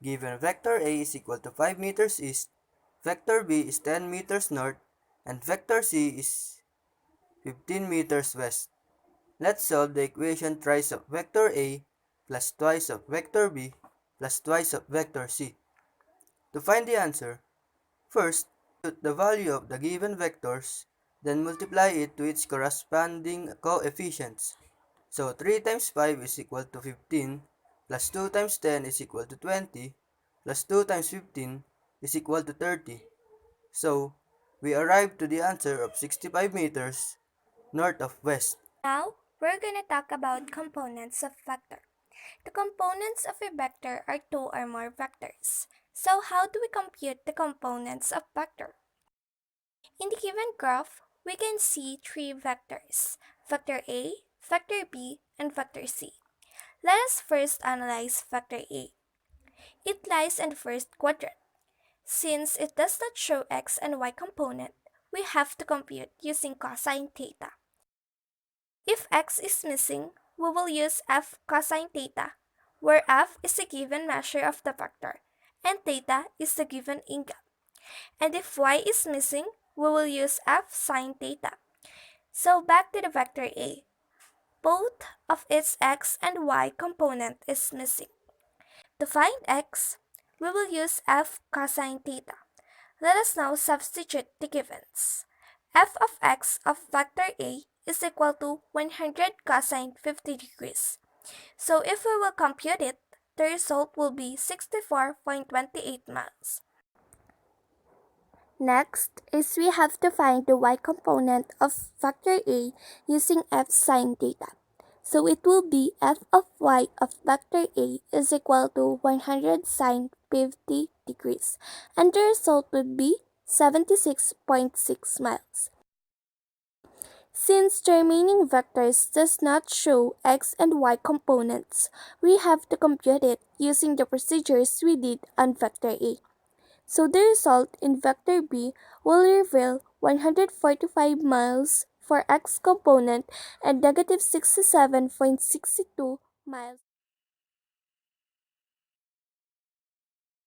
Given vector A is equal to 5 meters east, vector B is 10 meters north, and vector C is 15 meters west. Let's solve the equation thrice of vector A plus twice of vector B plus twice of vector C. To find the answer, first, put the value of the given vectors, then multiply it to its corresponding coefficients. So 3 times 5 is equal to 15, plus 2 times 10 is equal to 20, plus 2 times 15 is equal to 30. So, we arrive to the answer of 65 meters north of west. Now, we're going to talk about components of vector. The components of a vector are two or more vectors. So how do we compute the components of vector? In the given graph, we can see three vectors, vector A, vector B, and vector C. Let us first analyze vector A. It lies in the first quadrant. Since it does not show x and y component, we have to compute using cosine theta. If x is missing, we will use f cosine theta, where f is a given measure of the vector, and theta is the given angle. And if y is missing, we will use f sine theta. So back to the vector A. Both of its x and y component is missing. To find x, we will use f cosine theta. Let us now substitute the givens. F of x of vector A is equal to 100 cosine 50 degrees. So if we will compute it, the result will be 64.28 miles. Next is we have to find the y component of vector A using f sine theta. So it will be f of y of vector A is equal to 100 sine 50 degrees, and the result would be 76.6 miles. Since the remaining vectors does not show x and y components, we have to compute it using the procedures we did on vector A. So the result in vector B will reveal 145 miles for x component and negative 67.62 miles